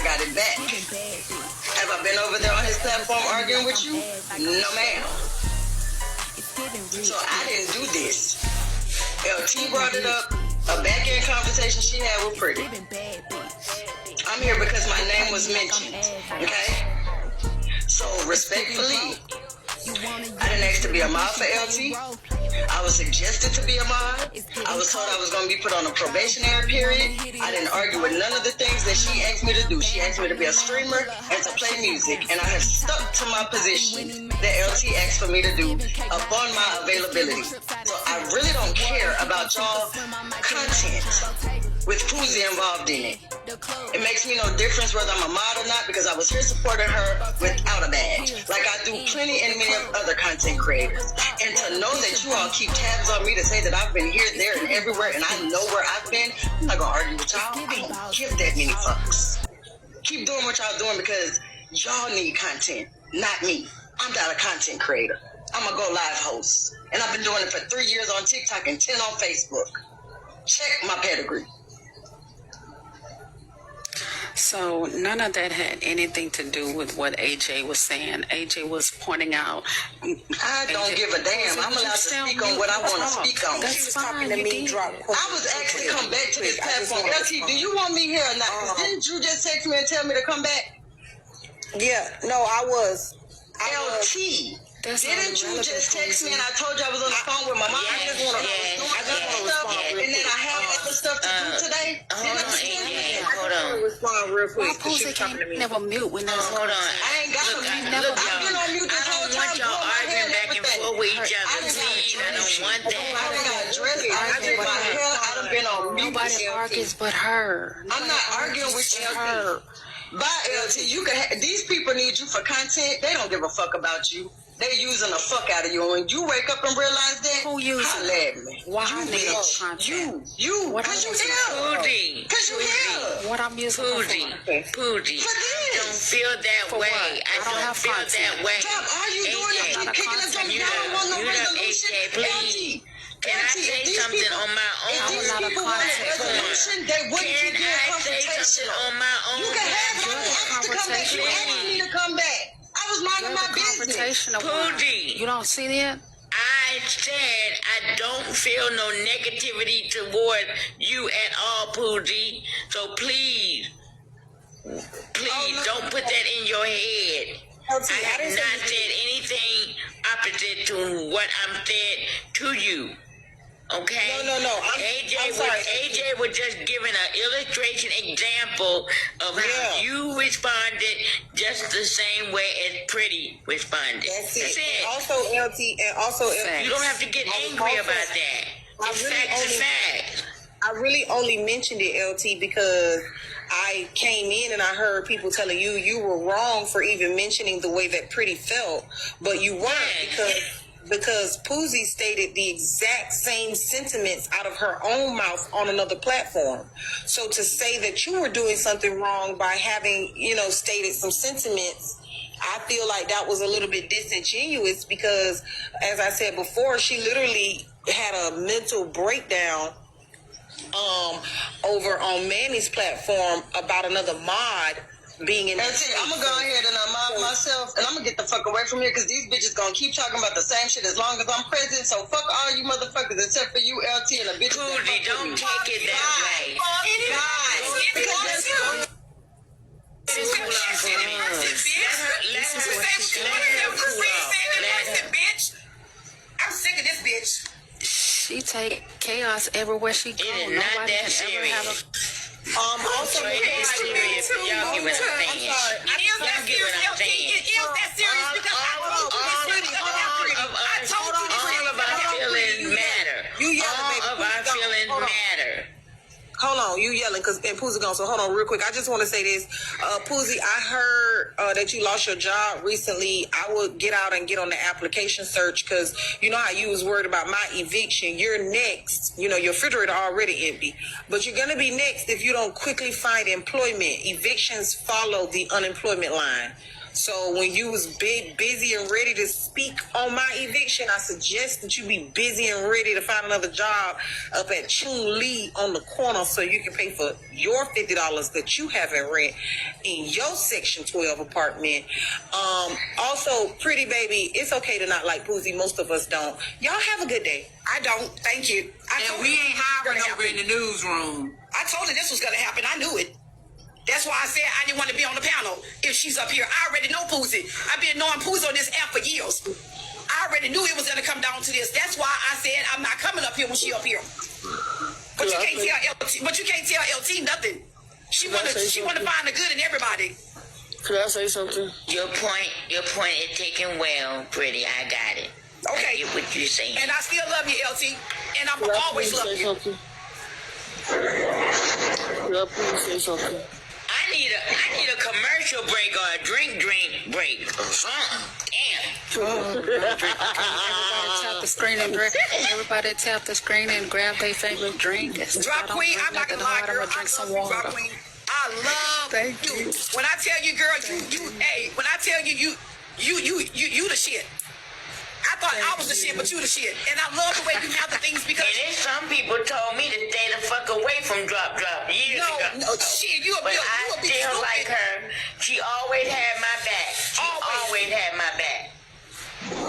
I got it back. Have I been over there on his platform arguing with you? No, ma'am. So I didn't do this. LT brought it up. A back-end conversation she had with Pretty. I'm here because my name was mentioned. Okay? So respectfully, I didn't ask to be a mod for LT. I was suggested to be a mod. I was told I was going to be put on a probationary period. I didn't argue with none of the things that she asked me to do. She asked me to be a streamer and to play music. And I have stuck to my position that LT asked for me to do upon my availability. So I really don't care about y'all content with Poozy involved in it. It makes me no difference whether I'm a mod or not because I was here supporting her without a badge. Like I do plenty and many other content creators. And to know that you all keep tabs on me to say that I've been here, there, and everywhere and I know where I've been, I'm not gonna argue with y'all. I don't give that many fucks. Keep doing what y'all doing because y'all need content, not me. I'm not a content creator. I'm a go live host. And I've been doing it for 3 years on TikTok and 10 on Facebook. Check my pedigree. So none of that had anything to do with what AJ was saying. AJ was pointing out. I don't give a damn. I'm allowed to speak on what I want to speak on. That's fine. I was actually come back to this platform. LT, do you want me here or not? 'Cause didn't you just text me and tell me to come back? Yeah, no, I was. LT. Didn't you just text me and I told you I was on the phone with my mom? I just want to stuff, and then I have other stuff to do today. Hold on. Respond real quick. Why Poozy can't never mute when there's Hold on. I ain't got to mute. Look, I've been on mute this I whole don't time. want y'all arguing back and forth with each other. Please, I don't want I that. done got dressed. I did my hair. I done been on mute. Nobody argues but her. I'm not arguing with you. Bye, LT. You can. These people need you for content. They don't give a fuck about you. They using the fuck out of you. And when you wake up and realize that, Who using holla at me. Why you I need bitch. content? You. What Cause I'm you using here. Poozy. Cause you here. What I'm using her Poozy. for? Poozy. For I don't this. feel that For way. what? I I don't don't have feel content. that way. Stop. All you doing is AJ, keep kicking us up. you Y'all don't want no done, resolution. AJ, please. Can I say if these something people- on my If own these not a people want a content resolution, they wouldn't Can keep being I say something confrontational. on my own? You can have it. I don't have to come back. You asked me to come back. I was minding my business. Confrontational one. Poozy. You don't see that? I said I don't feel no negativity toward you at all, Poozy. So please, don't put that in your head. I have not said anything opposite to what I'm said to you. Okay? No. I'm sorry. AJ was just giving an illustration example of how you responded just the same way as Pretty responded. That's it. it. Also, LT, and also, You don't have to get angry about that. It's fact to fact. I really only mentioned it, LT, because I came in and I heard people telling you were wrong for even mentioning the way that Pretty felt, but you weren't because Poozy stated the exact same sentiments out of her own mouth on another platform. So to say that you were doing something wrong by having, stated some sentiments, I feel like that was a little bit disingenuous because, as I said before, she literally had a mental breakdown over on Manny's platform about another mod being in That's it. I'm gonna go ahead and unmod myself, and I'm gonna get the fuck away from here because these bitches gonna keep talking about the same shit as long as I'm present. So fuck all you motherfuckers except for you, LT, and the bitches. Poozy, don't take it that way. I'm sick of this bitch. She take chaos everywhere she goes. It is not that serious. Also, It is serious. Y'all get what I'm saying. Y'all get what I'm saying. All of our feelings matter. All of our feelings matter. Hold on, you yelling because Poozy gone. So hold on real quick. I just want to say this. Poozy, I heard that you lost your job recently. I would get out and get on the application search because you know how you was worried about my eviction. You're next. Your refrigerator already empty. But you're going to be next if you don't quickly find employment. Evictions follow the unemployment line. So when you was busy and ready to speak on my eviction, I suggest that you be busy and ready to find another job up at Chung Lee on the corner so you can pay for your $50 that you have in rent in your Section 12 apartment. Also, pretty baby, it's okay to not like Poozy. Most of us don't. Y'all have a good day. I don't. Thank you. And we ain't hiring over in the newsroom. I told her this was going to happen. I knew it. That's why I said I didn't want to be on the panel if she's up here. I already know Poozy. I've been knowing Poozy on this app for years. I already knew it was going to come down to this. That's why I said I'm not coming up here when she up here. But you can't tell LT. But you can't tell LT nothing. She want to find the good in everybody. Could I say something? Your point is taken well, pretty. I got it. Okay. I get what you're saying. And I still love you, LT. And I'm always love you. Something? Could I please say something? I need a commercial break or a drink break. Damn. Everybody tap the screen and drink. Everybody tap the screen and grab their favorite drink. Drop Queen, I'm not gonna lie, girl. Drink some I love you, water. Drop Queen. I love you. When I tell you, girl, when I tell you, you the shit. I thought I was the shit, but you the shit. And I love the way you handle things because... And then some people told me to stay the fuck away from Drop years ago. No, shit, you a But bitch. I still like her. She always had my back. She always had my back.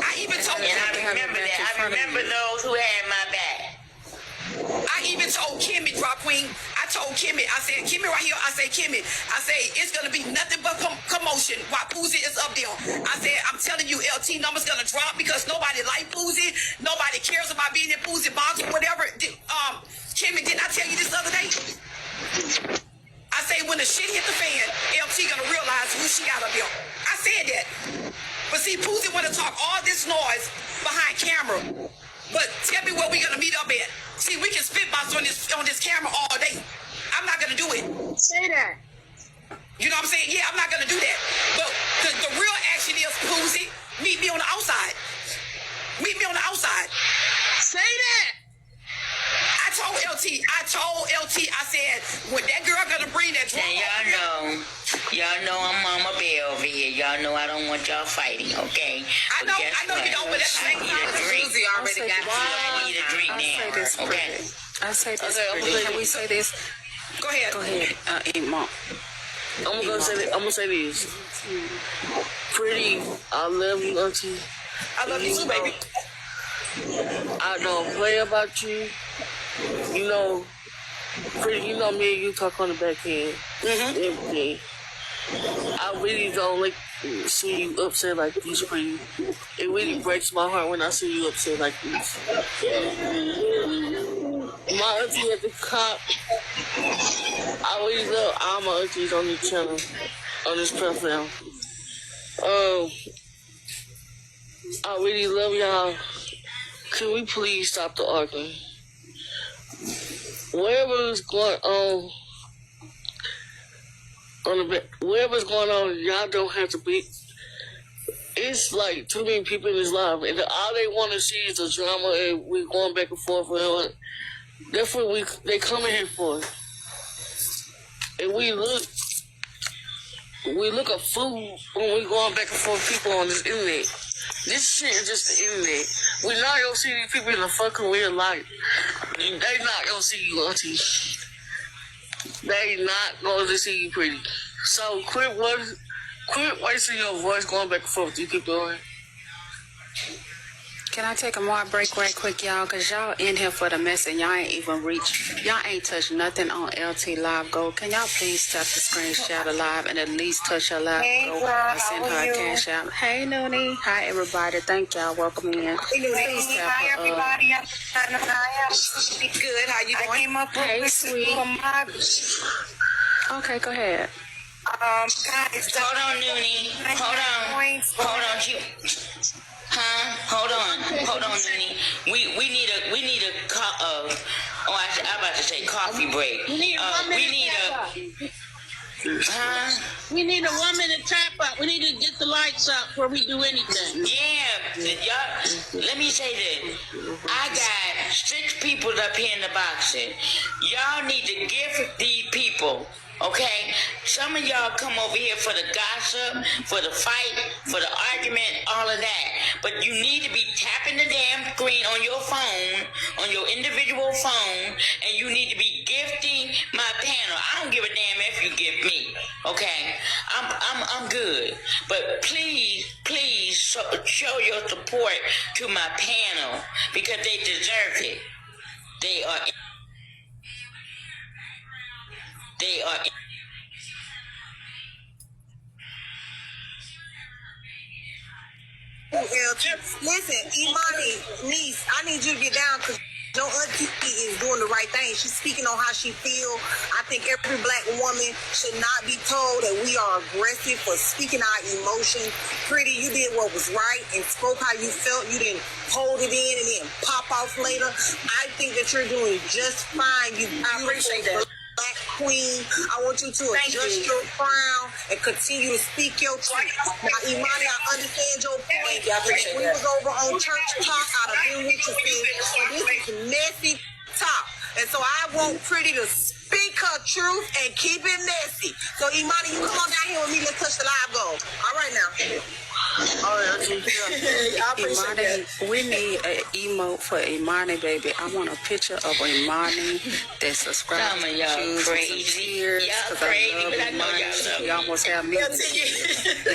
I even told And I remember that. I remember those who had my back. I even told Kimmy, Drop Queen. I told Kimmy, I said, Kimmy right here, I say, Kimmy, I say, it's going to be nothing but commotion while Poozy is up there. I said, I'm telling you, LT number's going to drop because nobody like Poozy. Nobody cares about being in Poozy box or whatever. Kimmy, didn't I tell you this the other day? I say, when the shit hit the fan, LT going to realize who she got up there. I said that. But see, Poozy want to talk all this noise behind camera. But tell me where we're going to meet up at. See, we can spitbox on this camera all day. I'm not going to do it. Say that. You know what I'm saying? Yeah, I'm not going to do that. But the real action is, Poozy, meet me on the outside. Meet me on the outside. Say that. I told LT, I said, when that girl going to bring that drunk Y'all know I'm Mama Bear over here. Y'all know I don't want y'all fighting, okay? I know you don't, but at the same time, Susie already got I need a drink now, okay? I say this. Can we say this? Go ahead. Go ahead, Mom. I'm gonna say this. Pretty, I love you, Auntie. I love you too, baby. I don't play about you. You know, Pretty, you know me and you talk on the back end. Everything. I really don't like see you upset like this, Pretty. It really breaks my heart when I see you upset like this. My auntie at the cop. I really love all my aunties on this channel, on this platform. I really love y'all. Can we please stop the arguing? Whatever's going on whatever's going on, y'all don't have to be. It's like too many people in this life, and all they want to see is the drama, and we're going back and forth. That's what they coming here for. And we look a fool when we going back and forth with people on this internet. This shit is just the internet. We're not gonna see these people in the fucking real life. They not gonna see you, Auntie. They not gonna see you, Pretty. So quit wasting your voice going back and forth. You keep doing. Can I take a more break right quick, y'all? Because y'all in here for the mess and y'all ain't touched nothing on LT Live Go. Can y'all please tap the screen, share the live, and at least touch her live go? I send her a cash out. Hey, Noonie. Hi, everybody. Thank y'all. Welcome in. Please tap Hi, her, everybody. I'm Good. How you doing? I came up with Hey, this sweet. for my Okay, go ahead. guys. Hold on, Noonie. Hold on. Hold on, Noonie. We need a I'm about to say coffee break. We need a 1 minute We need a 1 minute tap up. We need to get the lights up before we do anything. Yeah, y'all, let me say this. I got 6 people up here in the boxing. Y'all need to give these people, Okay? Some of y'all come over here for the gossip, for the fight, for the argument, all of that. But you need to be tapping the damn screen on your phone, on your individual phone, and you need to be gifting my panel. I don't give a damn if you gift me. Okay? I'm good. But please show your support to my panel because they deserve it. They are Listen, Imani, niece, I need you to get down because your auntie is doing the right thing. She's speaking on how she feel. I think every black woman should not be told that we are aggressive for speaking our emotions. Pretty, you did what was right and spoke how you felt. You didn't hold it in and then pop off later. I think that you're doing just fine. I appreciate that. Black queen, I want you to adjust your crown and continue to speak your truth. Now, Imani, I understand your point. We was over on Church Talk out of been with you, so this is messy talk. And so I want Pretty to speak her truth and keep it messy. So Imani, you come on down here with me. Let's touch the live goal. All right now. I Imani, we need an emote for Imani, baby. I want a picture of Imani that subscribes some of to y'all you. crazy. Y'all I crazy, love but I know Imani. y'all love She almost have me.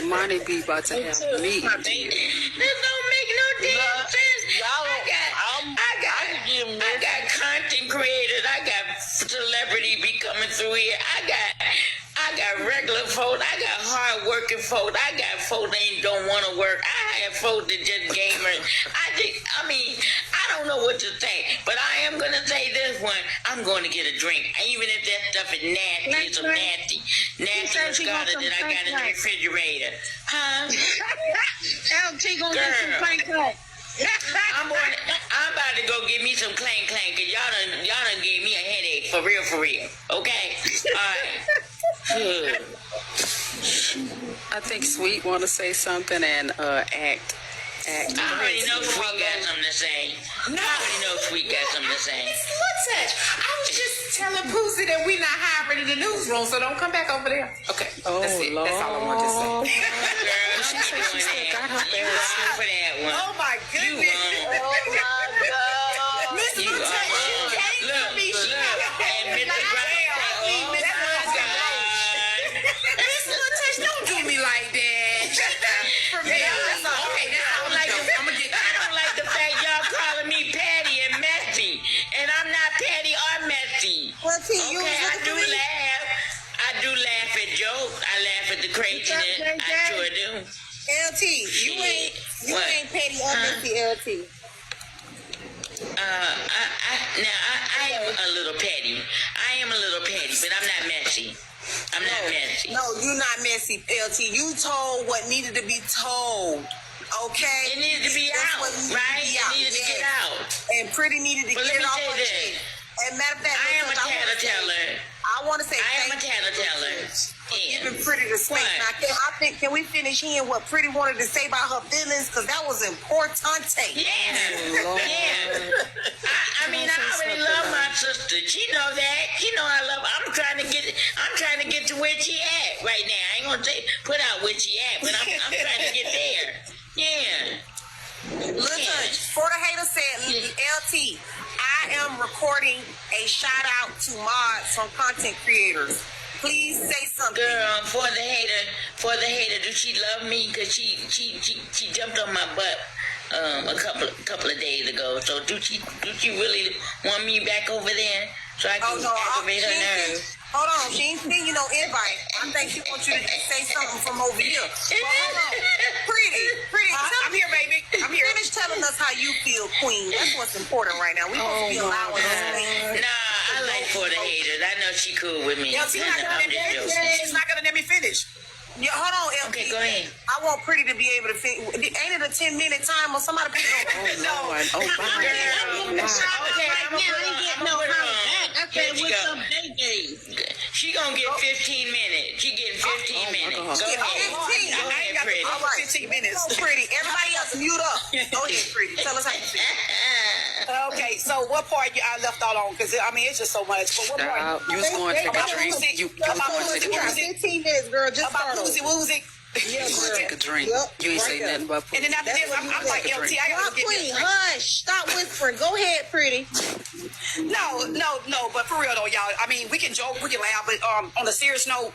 Imani be about to have me. This don't make no damn sense. I got content creators. I got celebrity be coming through here. I got regular folks. I got hard working folks. I got folks that don't want to work. I have folks that just gamers. I don't know what to say, but I am gonna say this one. I'm going to get a drink, even if that stuff is nasty. It's some nasty mascara that I got in the refrigerator. Huh? LT gonna get some pancakes. I'm about to go get me some clank clank, cause y'all done gave me a headache for real. Okay, all right. I think Sweet want to say something and act. I already know Sweet got something to say. I was just telling Pussy that we not hiring in the newsroom, so don't come back over there. Okay, that's it. Lord. That's all I want to say. Girl, She said she still got her you ass. wrong for that one. Oh my You goodness. wrong. Miss You Latoya, are you can't look, be look, and Mr. Brown, Miss Miss Latoya, don't do me like that. For me. Okay, that's all I'm gonna get. I don't like the fact y'all calling me Patty and Messy, and I'm not Patty or Messy. Well, see, you Okay, was I do looking for me. laugh. I do laugh at jokes. I laugh at the craziness. I sure do. LT, you What? ain't petty or messy, LT. I am a little petty. But I'm not messy. I'm not messy. No, you're not messy, LT. You told what needed to be told. Okay? It needed to be That's out, what needed to right? be It out, needed to get yes. out. And Pretty needed to But get let it me off tell her you chest. And matter of fact, I am a tattleteller. I want to say I am a thank you tattleteller. for giving Pretty the space. What? Now, can we finish hearing what Pretty wanted to say about her feelings? Because that was important. Yeah. Lord. Yeah. I already love my sister. She know that. She know I love her. I'm trying to get to where she at right now. I ain't gonna say put out where she at, but I'm trying to get there. Yeah. Listen, for the hater said, LT, I am recording a shout out to mods from content creators. Please say something. Girl, for the hater, do she love me? Cause she jumped on my butt a couple of days ago. So do she really want me back over there so I can aggravate her nerves? Hold on, she ain't sending you no invite. I think she wants you to say something from over here. But hold on. Pretty, I'm here, baby. I'm here. finish telling us how you feel, Queen. That's what's important right now. We supposed to be allowing us things. Nah, I like for the haters. I know she cool with me. LT not gonna let me finish. She's not gonna let me finish. Yeah, hold on, LP. Okay, go ahead. I want Pretty to be able to finish. Ain't it a 10-minute time or somebody put it on? Lord. Oh, I'm bye. getting the shot Okay, right I'ma now. put I ain't her- getting I'ma no put her house on. back. I Here said, she what's go. up, day? She gonna get 15 minutes. She getting 15 minutes. God. Go Yeah, ahead. 15. Go I ahead, ain't got Pretty. the All right. 15 minutes. Pretty. Everybody else mute up. Go ahead, Pretty. Tell us how you feel. Okay, so what part I left out on? Because I mean, it's just so much. But what part? You was going to take a drink. You was going to take a drink. 15 minutes, girl. Just About start woozy over. woozy. You was going to take a drink. Yep, You ain't right say there. nothing about And then after this, I'm like, Take a LT, drink. I gotta Rock get Queen, this drink. hush. Stop whispering. Go ahead, pretty. No, but for real though, y'all. I mean, we can joke, we can laugh, but on a serious note,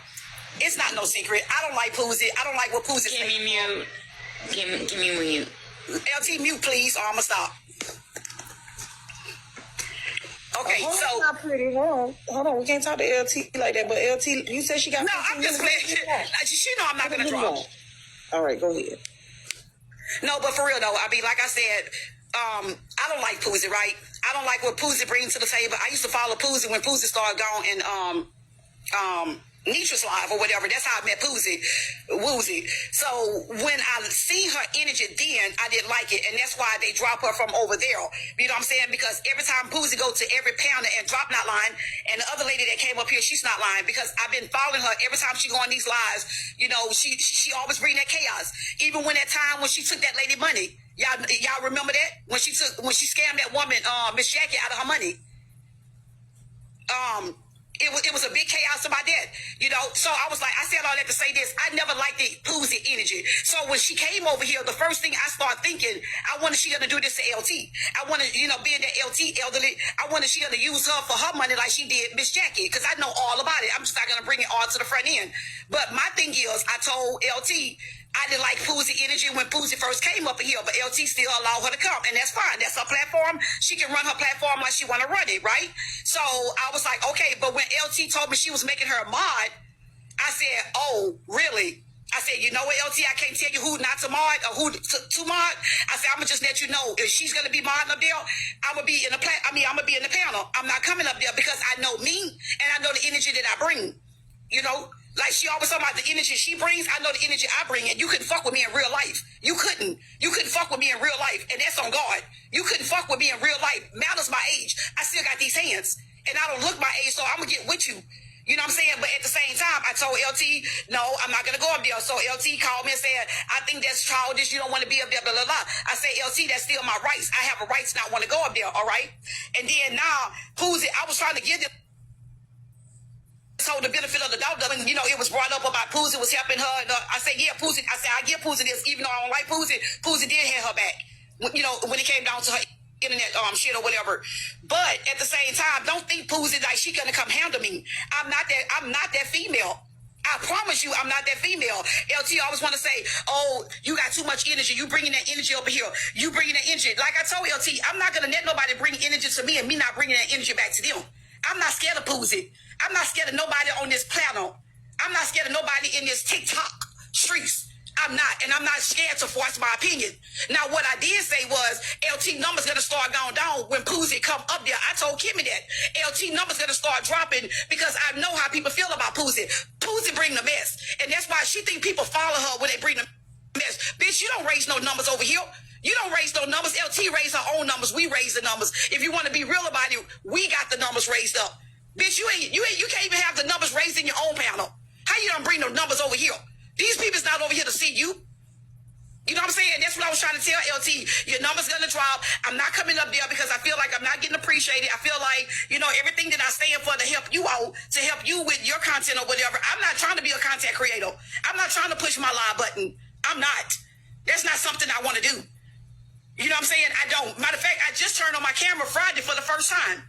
it's not no secret. I don't like Poozy. I don't like what Poozy Give me said. mute. Give me mute. LT, mute, please, or I'ma stop. Okay, Hold so on, pretty. Hold on. We can't talk to LT like that. But LT, you said she got. no, 15 I'm just minutes. playing. Like, she know I'm not gonna drop. All right, go ahead. No, but for real though, I mean, like I said, I don't like Poozy, right? I don't like what Poozy brings to the table. I used to follow Poozy when Poozy started going in Nitra's live or whatever. That's how I met Poozy, Woozy. So when I see her energy then, I didn't like it. And that's why they drop her from over there. You know what I'm saying? Because every time Poozy go to every pounder and drop not lying, and the other lady that came up here, she's not lying, because I've been following her every time she go on these lives. You know, she always bring that chaos. Even when that time when she took that lady money. Y'all remember that? When she scammed that woman, Miss Jackie, out of her money. It was a big chaos about that, you know. So I was like, I said all that to say this. I never liked the Poozy energy. So when she came over here, the first thing I started thinking, I wonder she gonna do this to LT. I wanted, you know, being that LT elderly, I wonder she gonna use her for her money like she did Miss Jackie, because I know all about it. I'm just not gonna bring it all to the front end. But my thing is, I told LT I didn't like Poozy energy when Poozy first came up here, but LT still allowed her to come, and that's fine. That's her platform. She can run her platform like she want to run it, right? So I was like, okay, but when LT told me she was making her a mod, I said, oh, really? I said, you know what, LT, I can't tell you who not to mod or who to mod. I said, I'm gonna just let you know if she's gonna be modding up there, I'm gonna be in the I'm gonna be in the panel. I'm not coming up there because I know me and I know the energy that I bring. You know, like she always talking about the energy she brings. I know the energy I bring, and you couldn't fuck with me in real life. You couldn't fuck with me in real life, and that's on God. You couldn't fuck with me in real life. Matters my age. I still got these hands, and I don't look my age, so I'm gonna get with you. You know what I'm saying? But at the same time, I told LT, no, I'm not gonna go up there. So LT called me and said, I think that's childish. You don't want to be up there, blah, blah, blah. I said, LT, that's still my rights. I have a right to not want to go up there, all right? And then now, Poozy, I was trying to give them so the benefit of the doubt, and you know, it was brought up about Poozy was helping her. And I said, yeah, Poozy. I said, I give Poozy this, even though I don't like Poozy. Poozy did have her back, you know, when it came down to her internet shit or whatever. But at the same time, don't think Poozy like she gonna come handle me. I'm not that female. I promise you, I'm not that female. LT always want to say, oh, you got too much energy. You bringing that energy over here. You bringing that energy. Like I told LT, I'm not going to let nobody bring energy to me and me not bringing that energy back to them. I'm not scared of Poozy. I'm not scared of nobody on this planet. I'm not scared of nobody in this TikTok streets. I'm not, and I'm not scared to voice my opinion. Now, what I did say was LT numbers gonna start going down when Poozy come up there. I told Kimmy that LT numbers gonna start dropping because I know how people feel about Poozy. Poozy bring the mess, and that's why she think people follow her when they bring the mess. Bitch, you don't raise no numbers over here. You don't raise no numbers. LT raised her own numbers. We raise the numbers. If you want to be real about it, we got the numbers raised up. Bitch, you can't even have the numbers raised in your own panel. How you don't bring no numbers over here? These people's not over here to see you. You know what I'm saying? That's what I was trying to tell LT. Your number's gonna drop. I'm not coming up there because I feel like I'm not getting appreciated. I feel like, you know, everything that I stand for to help you out, to help you with your content or whatever. I'm not trying to be a content creator. I'm not trying to push my live button. I'm not. That's not something I want to do. You know what I'm saying? I don't. Matter of fact, I just turned on my camera Friday for the first time.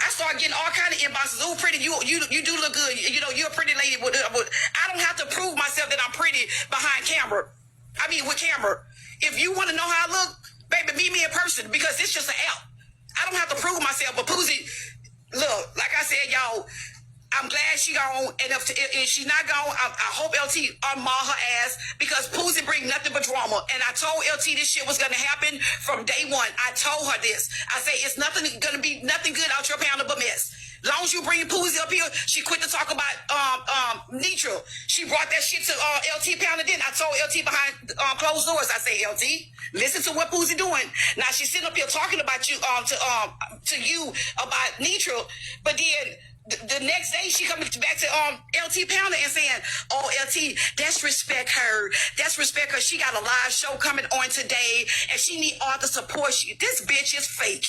I started getting all kind of inboxes. Oh, pretty, you do look good. You know, you're a pretty lady. I don't have to prove myself that I'm pretty behind camera. I mean, with camera. If you want to know how I look, baby, meet me in person because it's just an app. I don't have to prove myself. But Poozy, look, like I said, y'all, I'm glad she gone. And if she's not gone, I hope LT unmaul her ass because Poozy bring nothing but drama. And I told LT this shit was going to happen from day one. I told her this. I say it's going to be nothing good out your panel but mess. As long as you bring Poozy up here, she quit to talk about Nitra. She brought that shit to LT panel. Then I told LT behind closed doors. I say, LT, listen to what Poozy doing. Now she's sitting up here talking about you to you about Nitra, but then. The next day, she coming back to LT Pounder and saying, oh, LT, that's respect her. That's respect her. She got a live show coming on today, and she need all the support. This bitch is fake.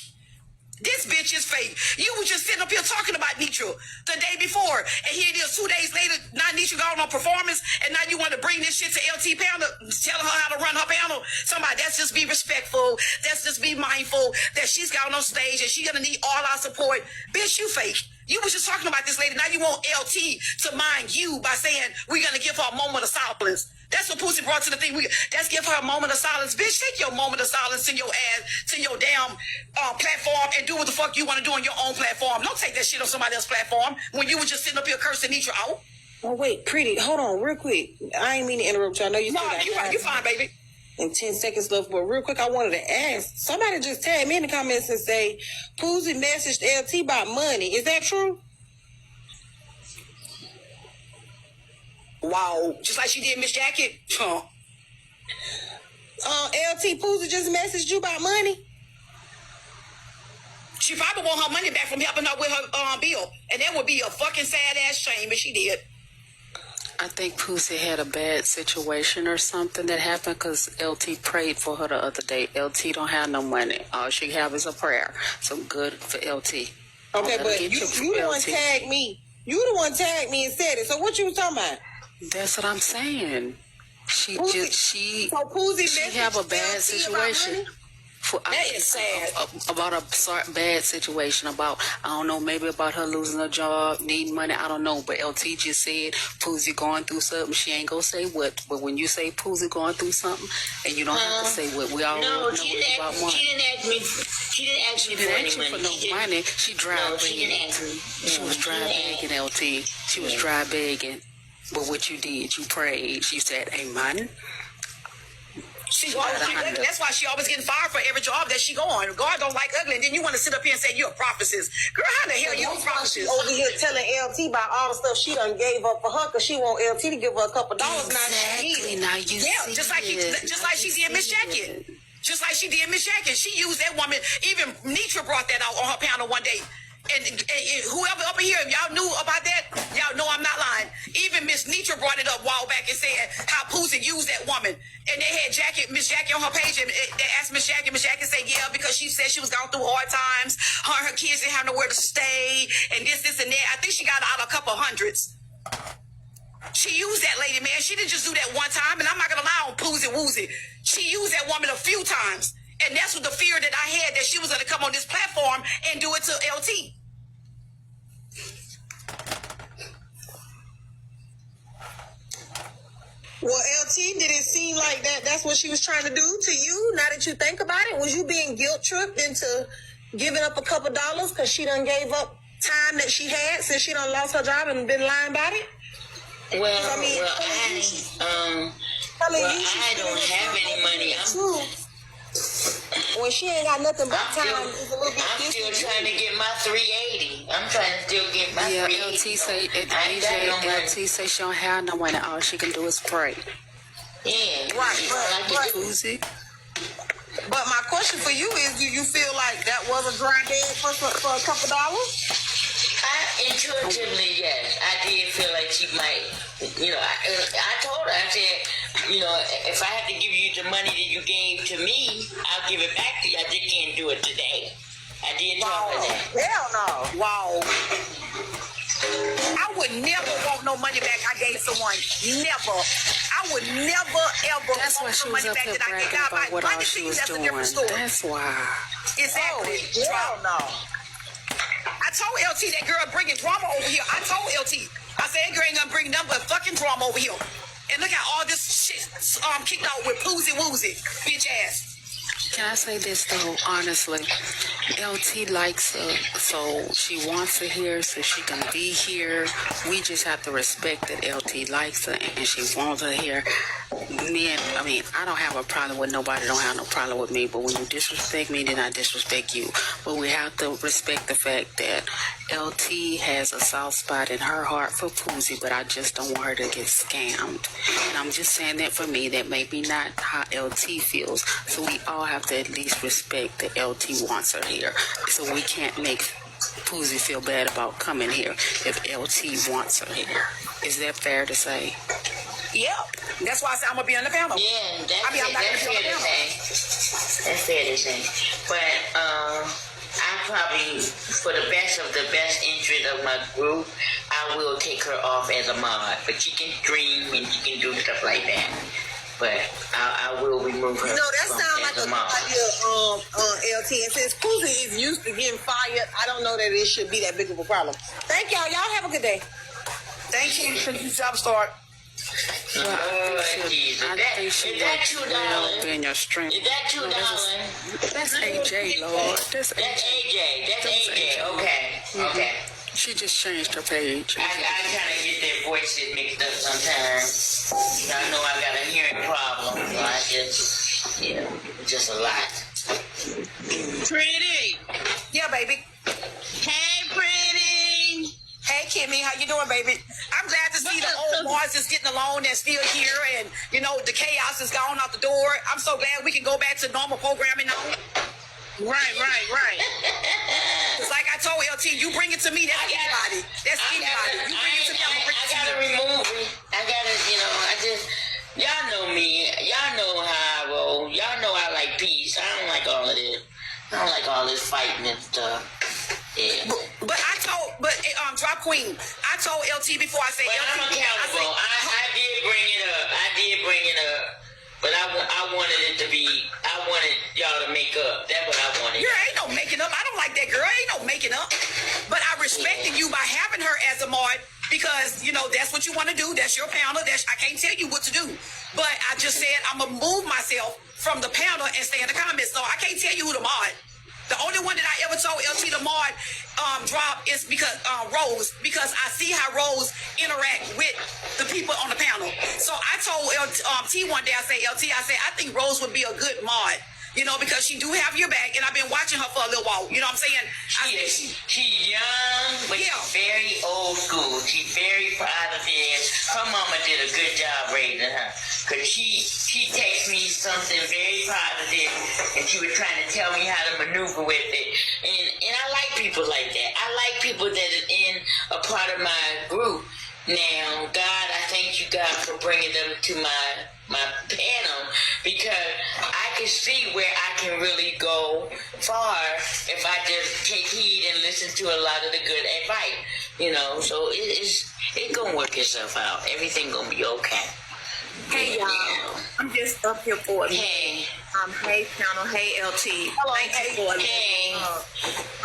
This bitch is fake. You were just sitting up here talking about Nitra the day before, and here it is 2 days later. Now Nitra gone on performance, and now you want to bring this shit to LT panel, telling her how to run her panel. Somebody, that's just be respectful. That's just be mindful that she's gone on stage and she's gonna need all our support. Bitch, you fake. You was just talking about this lady. Now you want LT to mind you by saying we're gonna give her a moment of silence. That's what Pussy brought to the thing. Let's give her a moment of silence. Bitch, take your moment of silence in your ass to your damn platform and do what the fuck you want to do on your own platform. Don't take that shit on somebody else's platform when you were just sitting up here cursing Nitra out. Oh, wait, pretty. Hold on, real quick. I ain't mean to interrupt you. I know you. No, you fine, baby. And 10 seconds left, but real quick, I wanted to ask. Somebody just tagged me in the comments and say, Pussy messaged LT about money. Is that true? Wow, just like she did Miss Jackie. Huh. LT Pussy just messaged you about money? She probably want her money back from helping her with her bill. And that would be a fucking sad ass shame if she did. I think Pussy had a bad situation or something that happened because LT prayed for her the other day. LT don't have no money. All she have is a prayer. So good for LT. Okay, but you the one tagged me. You the one tagged me and said it. So what you was talking about? That's what I'm saying. She have a bad situation. That is sad. About a bad situation. About, I don't know, maybe about her losing her job, needing money. I don't know. But LT just said Pussy going through something. She ain't gonna say what. But when you say Pussy going through something, and you don't have to say what, we all know about money. She didn't ask me. She didn't ask me for no money. She dry begging. She was dry begging, LT. She was dry begging. But what you did, you prayed. She said, amen. That's why she always getting fired for every job that she go on. God don't like ugly, and then you want to sit up here and say you're a prophetess. Girl, how the hell you a prophetess? Over here telling LT about all the stuff she done gave up for her because she want LT to give her a couple dollars. Exactly. Now you see just like she did Miss Jackie. Just like she did Miss Jackie. She used that woman. Even Nitra brought that out on her panel one day. And whoever up here, if y'all knew about that, y'all know I'm not lying. Even Miss Nitra brought it up a while back and said how Pussy used that woman. And they had Miss Jackie on her page, and they asked Miss Jackie said, yeah, because she said she was going through hard times. Her and her kids didn't have nowhere to stay, and this, and that. I think she got out a couple hundreds. She used that lady, man. She didn't just do that one time, and I'm not going to lie on Pussy Woozy. She used that woman a few times. And that's what the fear that I had, that she was going to come on this platform and do it to LT. Well, LT, did it seem like that's what she was trying to do to you? Now that you think about it, was you being guilt tripped into giving up a couple dollars because she done gave up time that she had since she done lost her job and been lying about it? Well, I don't have any money. When she ain't got nothing but time, it's a little bit I'm still trying to get my 380. I'm trying to still get my 380. LT say she don't have no money. All she can do is pray. Yeah, right. Pussy. But my question for you is, do you feel like that was a dry bag for a couple dollars? Intuitively, yes. I did feel like she might, I told her, I said, if I had to give you the money that you gave to me, I'll give it back to you. I just can't do it today. I did tell her that. Hell no. Wow. I would never want no money back I gave someone. Never. I would never, ever That's want why no she was money up back here that I bragging gave. about what all she was That's doing. a different story. That's why. Exactly. Hell no. I told LT that girl bringing drama over here. I told LT. I said that girl ain't gonna bring nothing but fucking drama over here. And look at all this shit kicked out with Poozy Woozy, bitch ass. Can I say this though, honestly? LT likes her, so she wants her here, so she can be here. We just have to respect that LT likes her and she wants her here. I don't have a problem with nobody, don't have no problem with me, but when you disrespect me, then I disrespect you. But we have to respect the fact that LT has a soft spot in her heart for Poozy, but I just don't want her to get scammed. And I'm just saying that for me, that may be not how LT feels. So we all have to at least respect that LT wants her here. So we can't make Poozy feel bad about coming here if LT wants her here. Is that fair to say? Yeah. That's why I said I'm going to be on the panel. Yeah, that's fair to say. That's fair to say. But I probably, for the best interest of my group, I will take her off as a mod. But she can stream and she can do stuff like that. But I will remove her. No, that sounds like as a mod. idea, LT. And since Pussy is used to getting fired, I don't know that it should be that big of a problem. Thank y'all. Y'all have a good day. Thank you. You job start. Oh, Jesus. I think she Is that works well in your strength. Is that $2? That's AJ, Lord. That's AJ. That's AJ. Okay. She just changed her page. I kind of get their voices mixed up sometimes. I know I got a hearing problem, so I just, just a lot. Pretty. Yeah, baby. Hey, Pretty. Hey, Kimmy, how you doing, baby? I'm glad to see the old boys just getting along and still here, and the chaos is gone out the door. I'm so glad we can go back to normal programming now. Right. It's like I told LT, you bring it to me, that's anybody. That's anybody. You bring it to me, I'm gonna bring it to I gotta you. remove it. Y'all know me. Y'all know how I roll. Y'all know I like peace. I don't like all of this. I don't like all this fighting and stuff. Yeah. But Drop Queen, I told LT before I say But LT. I'm accountable. I did bring it up. But I wanted it to be, I wanted y'all to make up. That's what I wanted. Girl, ain't no making up. I don't like that girl. Ain't no making up. But I respected you by having her as a mod because, that's what you want to do. That's your panel. I can't tell you what to do. But I just said I'm going to move myself from the panel and stay in the comments. So I can't tell you who to mod. The only one that I ever told LT to mod drop is because Rose, because I see how Rose interact with the people on the panel. So I told T one day, I think Rose would be a good mod. Because she do have your back, and I've been watching her for a little while. You know what I'm saying? She's young, but she's very old school. She's very positive. Her mama did a good job raising her. Because she texted me something very positive, and she was trying to tell me how to maneuver with it. And I like people like that. I like people that are in a part of my group. Now, God, I thank you, God, for bringing them to my panel, because I can see where I can really go far if I just take heed and listen to a lot of the good advice, so it's gonna work itself out. Everything gonna be okay. Hey y'all, I'm just up here for a minute. Hey channel, hey LT. Hello, Thank you for Hey.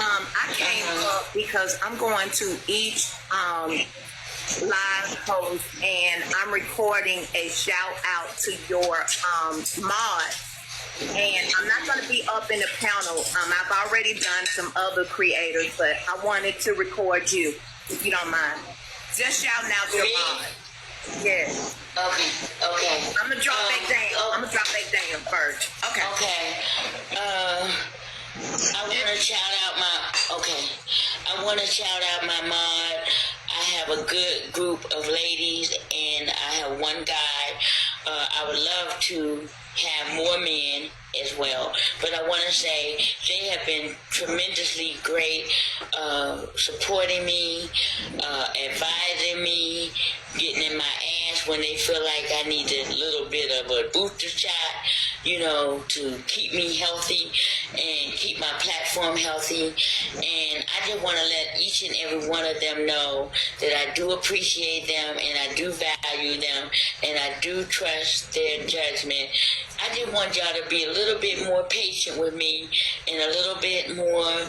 I came up because I'm going to each live post, and I'm recording a shout out to your mod. And I'm not going to be up in the panel. I've already done some other creators, but I wanted to record you, if you don't mind. Just shouting out your mod. Yes. Okay. I'm gonna drop that down. I'm gonna drop that down first. Okay. I want to shout out my mod. I have a good group of ladies, and I have one guy. I would love to have more men as well, but I want to say they have been tremendously great, supporting me, advising me, getting in my ass when they feel like I need a little bit of a booster shot, to keep me healthy and keep my platform healthy. And I just want to let each and every one of them know that I do appreciate them, and I do value them, and I do trust their judgment. I just want y'all to be a little bit more patient with me, and a little bit more,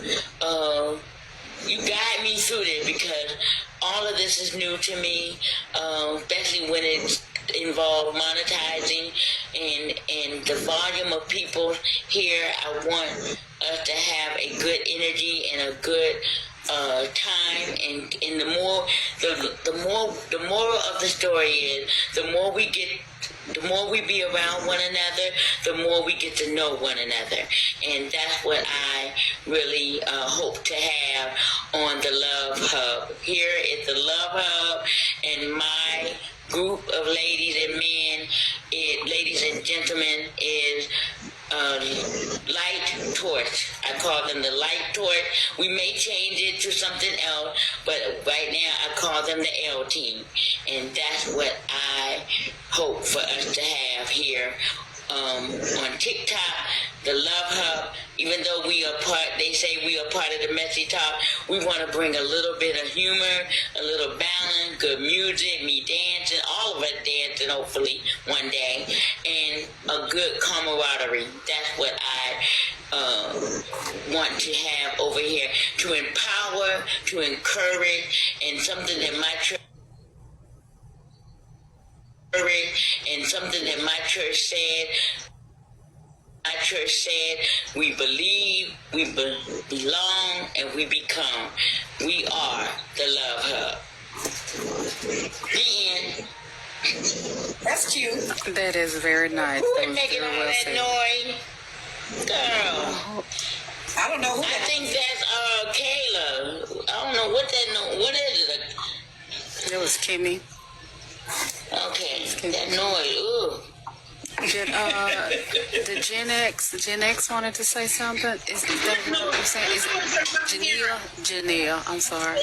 you guide me through this, because all of this is new to me, especially when it's involved monetizing and the volume of people here. I want us to have a good energy and a good time, and the moral of the story is the more we be around one another, the more we get to know one another. And that's what I really hope to have on the Love Hub. Here is the Love Hub, and my group of ladies and men, ladies and gentlemen, is Light Torch. I call them the Light Torch. We may change it to something else, but right now I call them the L Team. And that's what I hope for us to have here on TikTok the Love Hub, even though we are part, they say we are part of the Messy Talk, we want to bring a little bit of humor, a little balance, good music, me dancing, all of us dancing hopefully one day, and a good camaraderie. That's what I want to have over here, to empower, to encourage, and something that my church we believe, we belong, and we become. We are the Love Hub. The end. That's cute. That is very nice. Who That is was making very all well that said. noise? Girl. I don't know who I that think that's Kayla. I don't know what that what is it? It was Kimmy. Okay, that noise. Ooh. Did Gen X wanted to say something? Is that what you're saying? Is it Janelle, I'm sorry.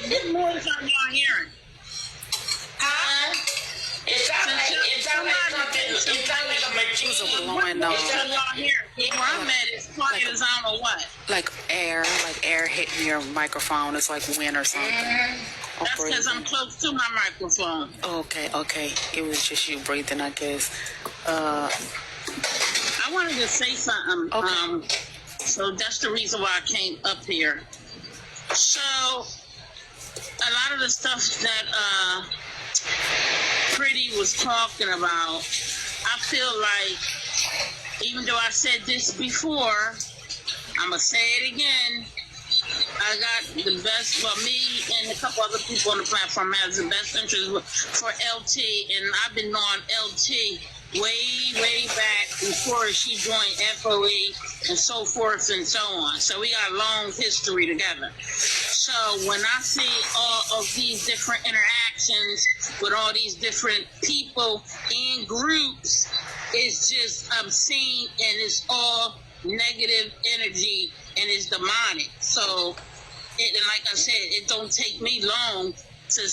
What noise are y'all hearing? It sounds like a machine. Blowing What are y'all hearing? Where I'm at is quiet as I don't know what. like air hitting your microphone. It's like wind or something. That's because I'm close to my microphone. Okay. It was just you breathing, I guess. I wanted to say something. Okay. So that's the reason why I came up here. So a lot of the stuff that Pretty was talking about, I feel like, even though I said this before, I'm going to say it again. I got the best, well, me and a couple other people on the platform has the best interest for LT, and I've been on LT way back before she joined FOE and so forth and so on. So we got a long history together. So when I see all of these different interactions with all these different people and groups, it's just obscene and it's all negative energy and it's demonic. So, and like I said, it don't take me long to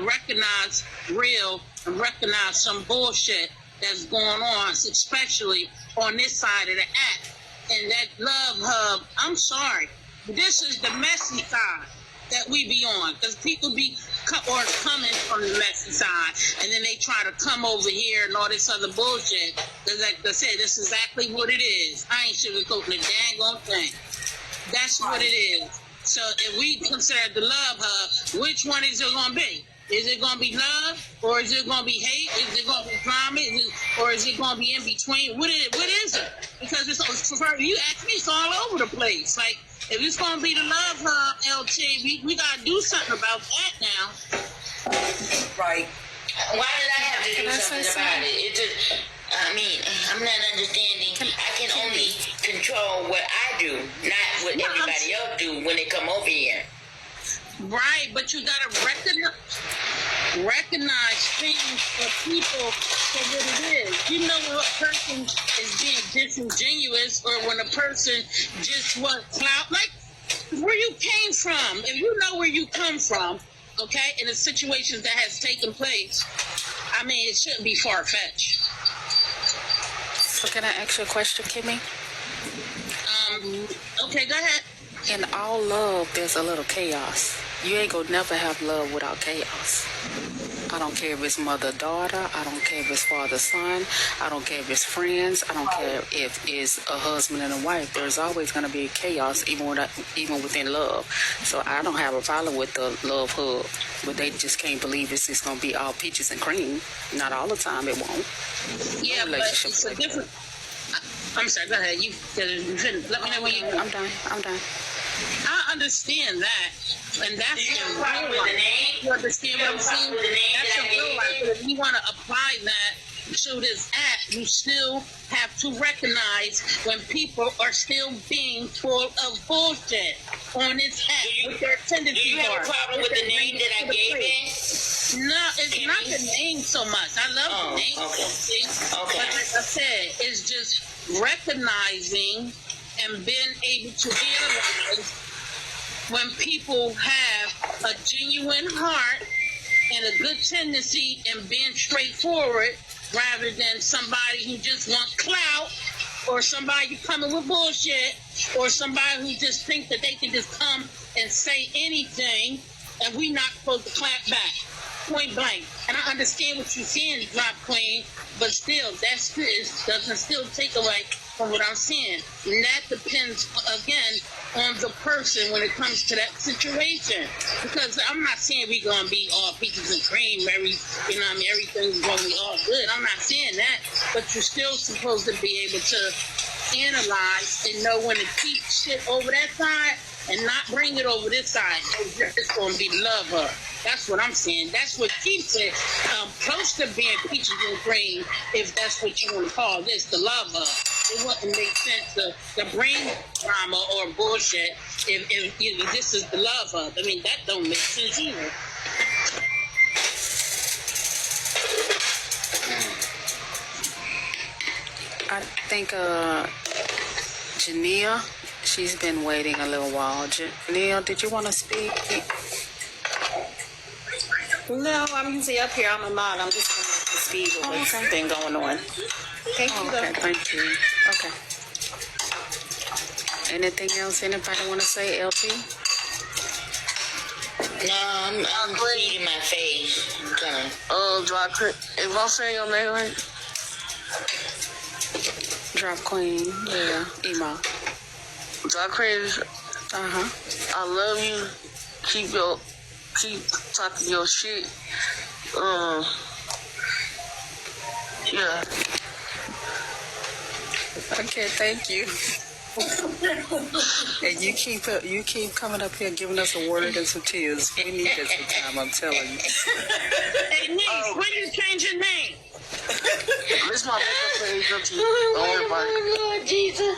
recognize real and recognize some bullshit that's going on, especially on this side of the act. And that Love Hub, I'm sorry, this is the messy side that we be on, because people be coming from the messy side, and then they try to come over here and all this other bullshit. Because like I said, this is exactly what it is. I ain't sugarcoating a dang on thing. That's what it is. So if we consider the Love Hub, which one is it going to be? Is it going to be love, or is it going to be hate? Is it going to be drama, or is it going to be in between? What is it? Because it's, you ask me, it's all over the place. Like, if it's going to be the Love Hub, LT, we got to do something about that now. Right. Why did I have to do something about it? It just, I mean, I'm not understanding. I can only control what I do, not what everybody else do when they come over here. Right, but you gotta recognize things for people for what it is. You know when a person is being disingenuous, or when a person just wants clout, like where you came from. If you know where you come from, okay, in the situations that has taken place, I mean, it shouldn't be far-fetched. So can I ask you a question, Kimmy? Okay, go ahead. In all love, there's a little chaos. You ain't gonna never have love without chaos. I don't care if it's mother-daughter. I don't care if it's father-son. I don't care if it's friends. I don't care if it's a husband and a wife. There's always gonna be chaos, even within love. So I don't have a problem with the Love Hub, but they just can't believe it's just gonna be all peaches and cream. Not all the time, it won't. Yeah, but it's a different. I'm sorry. Go ahead. You let me know when you. I'm done. I understand that, and that's Do you in have a real problem with the life. name? You understand what I'm saying? With the name That's that I in real gave life. you? But if you want to apply that to this act, you still have to recognize when people are still being full of bullshit on this act. With their tendencies Do you have are. a problem with the name that I gave it? No, it's not the name so much. I love the name. Okay. But like I said, it's just recognizing and being able to analyze when people have a genuine heart and a good tendency in being straightforward, rather than somebody who just wants clout or somebody coming with bullshit, or somebody who just think that they can just come and say anything, and we not supposed to clap back. Point blank. And I understand what you're saying, Drop Queen, but still, that doesn't still take away from what I'm saying. And that depends, again, on the person when it comes to that situation. Because I'm not saying we're going to be all peaches and cream, everything's going to be all good. I'm not saying that. But you're still supposed to be able to analyze and know when to keep shit over that side and not bring it over this side. It's going to be love her. That's what I'm saying. That's what keeps it close to being peaches and cream, if that's what you want to call this, the love her. It wouldn't make sense to bring drama or bullshit if this is the love her. I mean, that don't make sense either. I think Jania, she's been waiting a little while. Jania, did you want to speak? No, I'm usually up here. I'm a mod. I'm just coming up to speed with what's been going on. Thank you. Okay, thank you. Okay. Anything else anybody want to say, LT? No, I'm feeding my face. I'm done. Drop Queen. If I'm saying your name right? Drop Queen, yeah, Ema. Drop Queen. Uh-huh. I love you. Keep talking your shit. Yeah. Okay, thank you. And you keep coming up here giving us a word and some tears. We need that sometime, I'm telling you. Hey, niece, when you change your name? This my makeup page. Don't worry about it. Lord Jesus.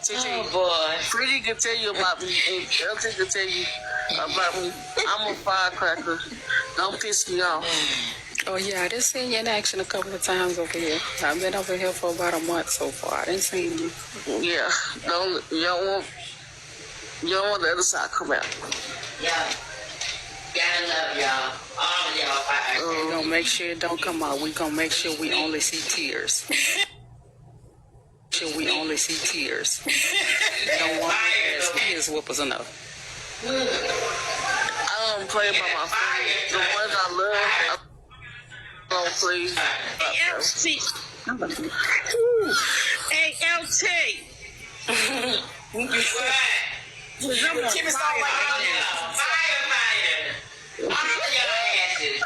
TT, Oh, boy. Pretty can tell you about me, and LT can tell you about me. I'm a firecracker. Don't piss me off. Oh, yeah, I done seen you in action a couple of times over here. I've been over here for about a month so far. I didn't see you. Yeah, you don't want the other side to come out. Yeah. Gotta love y'all. All of y'all fire. We're going to make sure it don't come out. We're going to make sure we only see tears. We only see tears. We don't want tears whoopers enough. I don't play about my friends. The ones I love, I don't play. Hey, LT. Kimmy's all right now. Firefighter. All of your asses.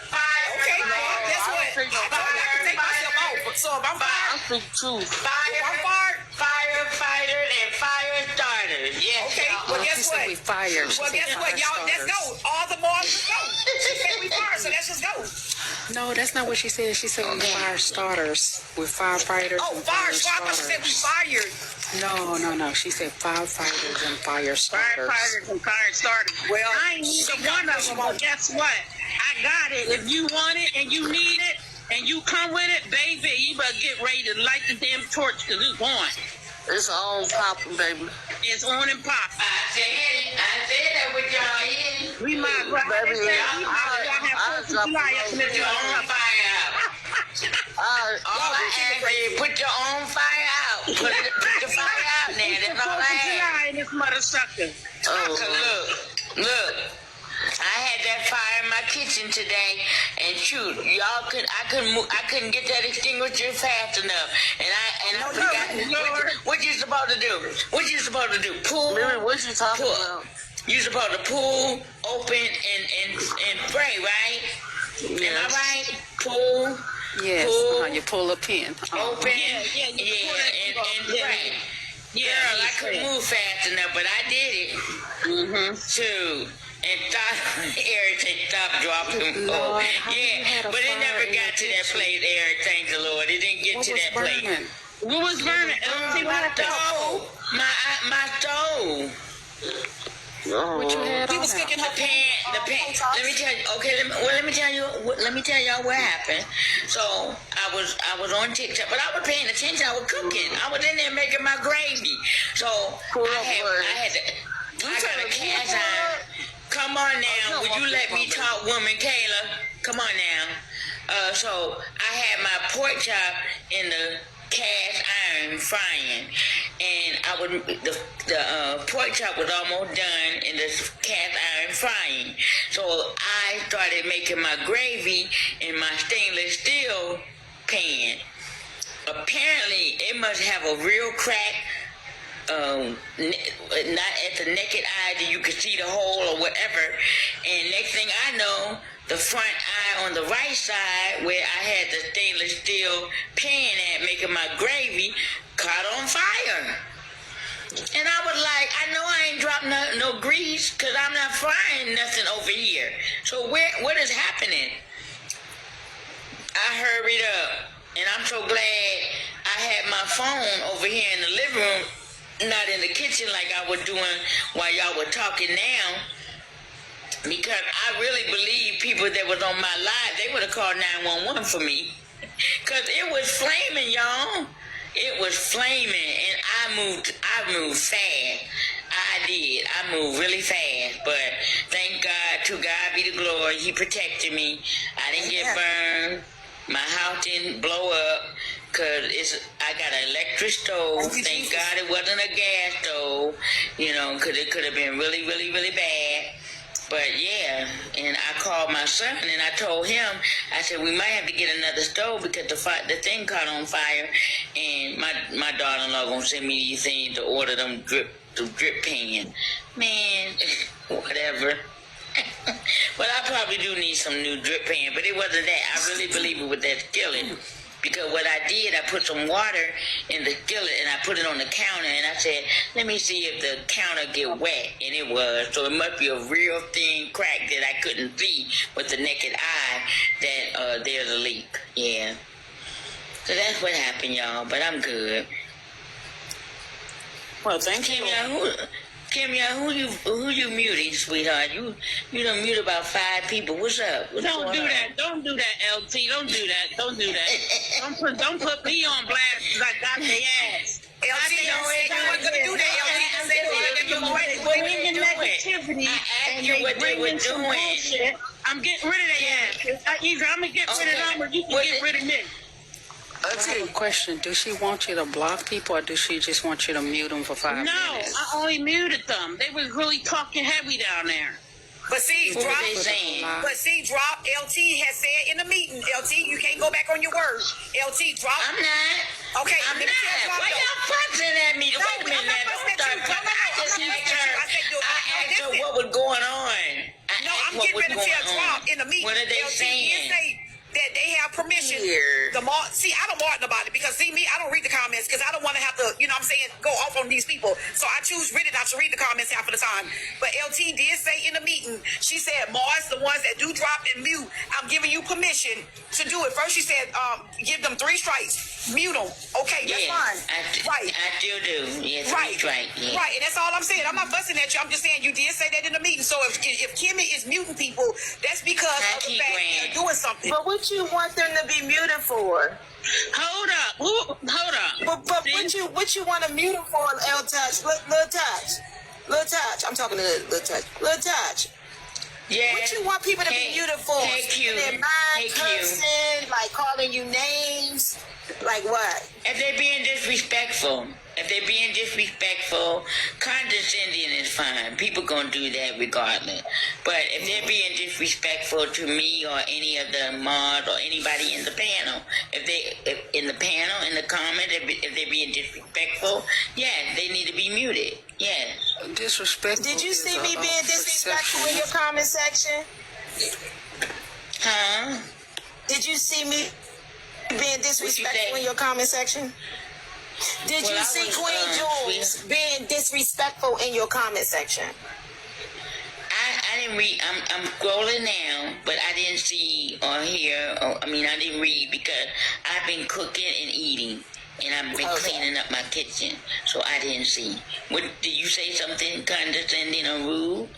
Okay, well, guess what? I can take myself off. So if I'm fired, I think too. Firefighter and fire starters. Yes. okay, well, guess what? We fired. Well, guess what, y'all? Let's go. All the bars, let's go. She said we fired, so let's just go. No, that's not what she said. She said we fire starters. We're firefighters. Oh, and fire starters. I thought she said we fired. No. She said firefighters and fire starters. Firefighters and fire starters. Well, I ain't neither one of them, but guess what? I got it. If you want it and you need it and you come with it, baby, you better get ready to light the damn torch because it's on. It's on popping, baby. It's on and pop. I said that with y'all in. We might as well have Baby, Fourth of July up in Put this your own fire out. All I ask is put your own fire out. Put the fire out there. That's all I ask. July in this mother sucker. Look. I had that fire in my kitchen today, and shoot, I couldn't get that extinguisher fast enough, and I forgot what you supposed to do. What you supposed to do? Pull. Baby, what you talking about? You supposed to pull, open, and spray, right? Am I right? Pull. Yes. Pull. You pull a pin. Open. Yeah, and spray. Girl, I couldn't move fast enough, but I did it. Shoot. And everything stopped dropping. Lord, but it never got to that place, Eric. Thank the Lord. It didn't get to that place. What was burning? My stove. My stove. What you had We on was there? sticking her The pan. Let me tell you. Okay. Let me tell y'all what happened. So I was on TikTok, but I was paying attention. I was cooking. I was in there making my gravy. So I got a cast iron. Come on now. Would you let me talk, woman, Kayla? Come on now. So I had my pork chop in the cast iron frying, and I would the pork chop was almost done in the cast iron frying. So I started making my gravy in my stainless steel pan. Apparently, it must have a real crack. Not at the naked eye that you could see the hole or whatever. And next thing I know, the front eye on the right side, where I had the stainless steel pan at making my gravy, caught on fire. And I was like, I know I ain't dropped no grease because I'm not frying nothing over here. So what is happening? I hurried up, and I'm so glad I had my phone over here in the living room, not in the kitchen like I was doing while y'all were talking now, because I really believe people that was on my live, they would have called 911 for me, because it was flaming, y'all. It was flaming, and I moved fast. I did. I moved really fast, but thank God, to God be the glory, he protected me. I didn't get burned. My house didn't blow up, because I got an electric stove. Thank God it wasn't a gas stove, because it could have been really, really, really bad. But yeah, and I called my son and I told him, I said, we might have to get another stove because the thing caught on fire, and my daughter-in-law gonna send me these things to order them drip pan. Man, whatever. But I probably do need some new drip pan, but it wasn't that. I really believe it was that skillet. Because what I did, I put some water in the skillet and I put it on the counter, and I said, let me see if the counter get wet, and it was. So it must be a real thin crack that I couldn't see with the naked eye that there's a leak. Yeah. So that's what happened, y'all, but I'm good. Well, thank you. Kimya, who you muting, sweetheart? You done mute about 5 people. What's up? Don't do that. Don't do that, LT. Don't do that. Don't do that. Don't put me on blast because I got the ass. LT, you weren't going to do that, LT. You're bringing negativity and you're bringing some bullshit. I'm getting rid of that ass. Either I'm going to get rid of them or you can get rid of me. I have a question. Does she want you to block people, or does she just want you to mute them for 5 minutes? No, I only muted them. They was really talking heavy down there. But see, What drop. were they saying? But see, drop. LT has said in the meeting. LT, you can't go back on your word. LT, drop. I'm not. Okay, I'm not. Why y'all fussing at me? Wait a minute. Don't start fussing. I just asked her what was going on. No, I'm getting ready to tell drop in the meeting. What are they LT saying? did say that they have permission. See, I don't martin about it because see me, I don't read the comments because I don't want to have to, go off on these people. So I choose Reddit not to read the comments half of the time. But LT did say in the meeting, she said, Mars, the ones that do drop and mute, I'm giving you permission to do it. First she said, give them 3 strikes, mute them. Okay, that's fine. I still do. Yes, right. Yeah. Right, and that's all I'm saying. I'm not fussing at you. I'm just saying you did say that in the meeting. So if Kimmy is muting people, that's because of the fact they're doing something. But what you want them to be muted for? Hold up. But what you want to mute them for, L Touch? Little Touch. I'm talking to Little Touch. Little Touch. Yeah. What you want people to be muted for? Their mind cursing, like calling you names, like what? If they're being disrespectful. Condescending is fine. People gonna do that regardless. But if they're being disrespectful to me or any of the mods or anybody in the panel, if in the comment, if they're being disrespectful, yes, they need to be muted. Yes. Disrespectful. Did you see me being disrespectful in your comment section? Huh? Did you see me being disrespectful in your comment section? Did you see Queen Jules being disrespectful in your comment section? I didn't read. I'm scrolling now, but I didn't see or hear. I didn't read because I've been cooking and eating, and I've been cleaning up my kitchen, so I didn't see. What did you say? Something condescending or rude?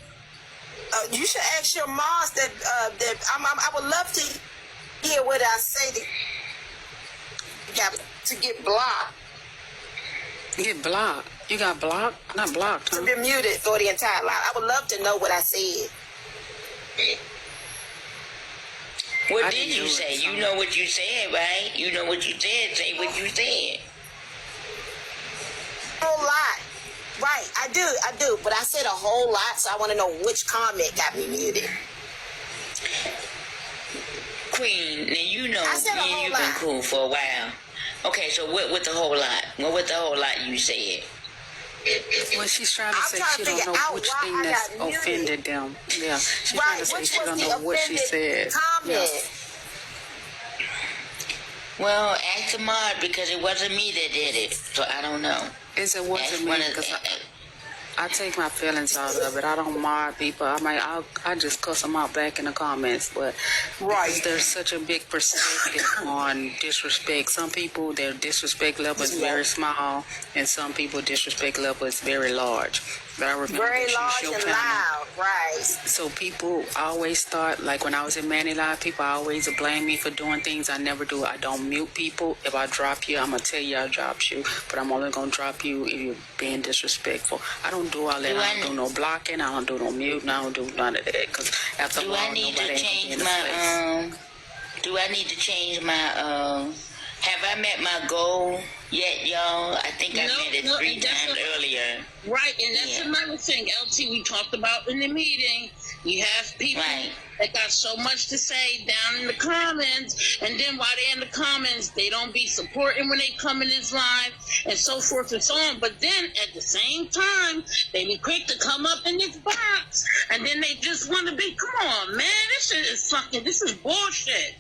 You should ask your moms that. I would love to hear what I say to get blocked. Get blocked? You got blocked? Not blocked, huh? To be muted for the entire life. I would love to know what I said. What did you say? You know what you said, right? You know what you said. Say what you said. A whole lot. Right, I do. But I said a whole lot, so I want to know which comment got me muted. Queen, now you know I said a me and whole you've been lot. cool for a while. Okay, so what with the whole lot? What with the whole lot you said? Well, she's trying to I'm say trying she to don't figure know out which why thing I that's got muted. offended them. Yeah, she's trying Right, to say which she was don't the know what she offended said. comment? Yeah. Well, ask the mod because it wasn't me that did it, so I don't know. It wasn't Ask me one of because I take my feelings out of it. I don't mob people. I mean, I just cuss them out back in the comments. But because there's such a big perspective on disrespect. Some people, their disrespect level is very small, and some people disrespect level is very large. But I remember Very that large show and panel. loud, right. So people always start, like when I was in Manny Live, people always blame me for doing things I never do. I don't mute people. If I drop you, I'm going to tell you I dropped you. But I'm only going to drop you if you're being disrespectful. I don't do all that. I don't do no blocking. I don't do no muting. I don't do none of that. Because after do a I while, need nobody to ain't change in the my space. do I need to change my have I met my goal yet, y'all? I think I met it 3 times earlier. Right, and that's another thing, LT, we talked about in the meeting. You have people that got so much to say down in the comments, and then while they're in the comments, they don't be supporting when they come in this live, and so forth and so on. But then, at the same time, they be quick to come up in this box, and then they just want to be, come on, man, this shit is fucking, this is bullshit.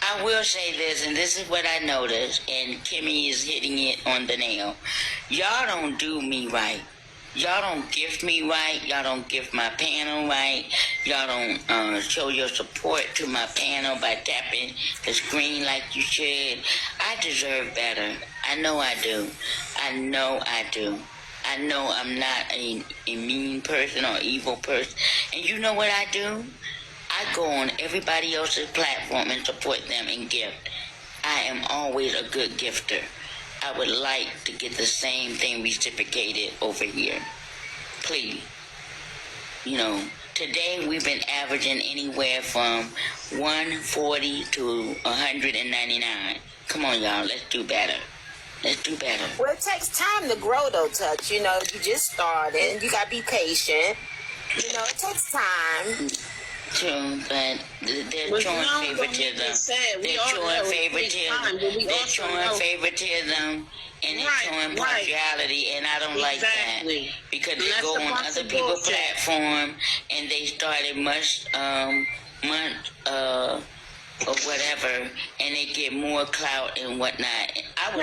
I will say this, and this is what I noticed, and Kimmy is hitting it on the nail. Y'all don't do me right. Y'all don't gift me right. Y'all don't gift my panel right. Y'all don't show your support to my panel by tapping the screen like you should. I deserve better. I know I do. I know I do. I know I'm not a mean person or evil person. And you know what I do? I go on everybody else's platform and support them and gift. I am always a good gifter. I would like to get the same thing reciprocated over here. Please. You know, today we've been averaging anywhere from 140 to 199. Come on, y'all. Let's do better. Let's do better. Well, it takes time to grow, though, Touch. You know, you just started. You got to be patient. You know, it takes time. True, but they're showing favoritism. They're showing favoritism. They're showing favoritism, and they're showing partiality, and I don't like that because they go on other people's platform and they started or whatever, and they get more clout and whatnot. I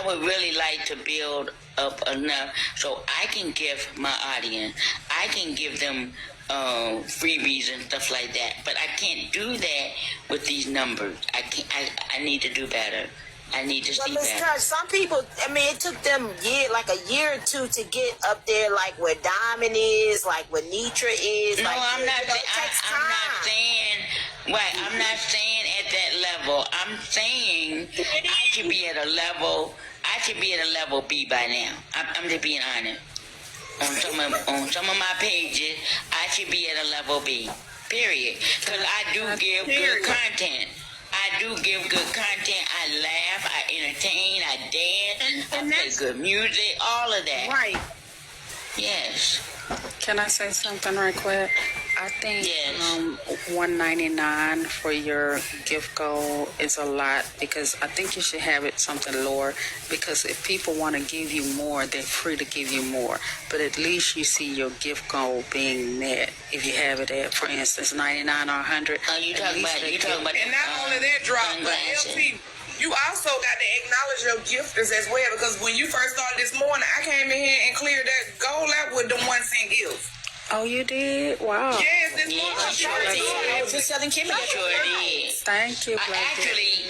would really like to build up enough so I can give my audience. I can give them freebies and stuff like that, but I can't do that with these numbers. I need to do better. I need to see better. Touch, some people, I mean, it took them a year or two to get up there, like where Diamond is, like where Nitra is. No, like, I'm not. I'm not saying. Right, I'm not saying at that level. I'm saying I should be at a level. I should be at a level B by now. I'm just being honest. On some of my pages, I should be at a level B. Period. Because I do give good content. I do give good content. I laugh. I entertain. I dance. I play good music. All of that. Right. Yes. Can I say something right quick? I think $199 for your gift goal is a lot because I think you should have it something lower because if people want to give you more, they're free to give you more. But at least you see your gift goal being met if you have it at, for instance, 99 or 100. Oh, you talking about and not only that drop, but LT, you also got to acknowledge your gifters as well because when you first started this morning, I came in here and cleared that goal out with the 1 cent gifts. Oh, you did? Wow. Yes, this morning. I was just telling Kimmy. Sure did. Thank you, Actually,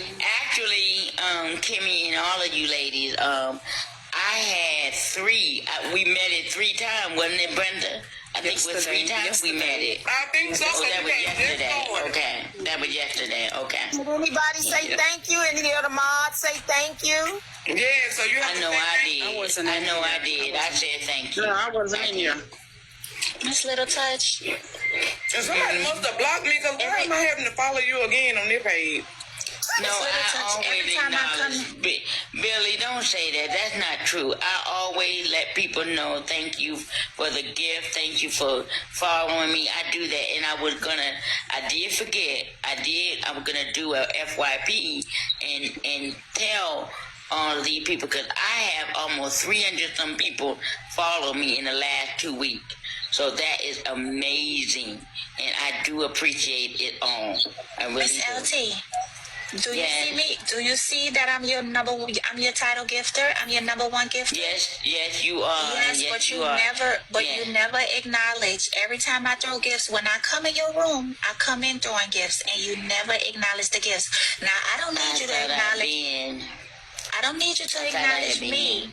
Kimmy and all of you ladies, I had 3. We met it 3 times, wasn't it, Brenda? I think it was 3 times we met it. I think so. Oh, that was yesterday. Okay. That was yesterday. Okay. Did anybody say thank you? Any other mods say thank you? Yeah, so you have I know I did. I know I did. I said thank you. No, I wasn't in here. Miss Little Touch. And somebody must have blocked me because why am I having to follow you again on their page? No, I always acknowledge. Billy, don't say that. That's not true. I always let people know, thank you for the gift. Thank you for following me. I do that. And I did forget. I was going to do a FYP and tell all of these people, because I have almost 300 some people follow me in the last 2 weeks. So that is amazing. And I do appreciate it all. I really Miss LT. Do you see me? Do you see that I'm your title gifter? I'm your number one gifter. Yes, you are. Yes, but you never acknowledge. Every time I throw gifts, when I come in your room, I come in throwing gifts, and you never acknowledge the gifts. Now I don't need you to acknowledge. I don't need you to acknowledge me.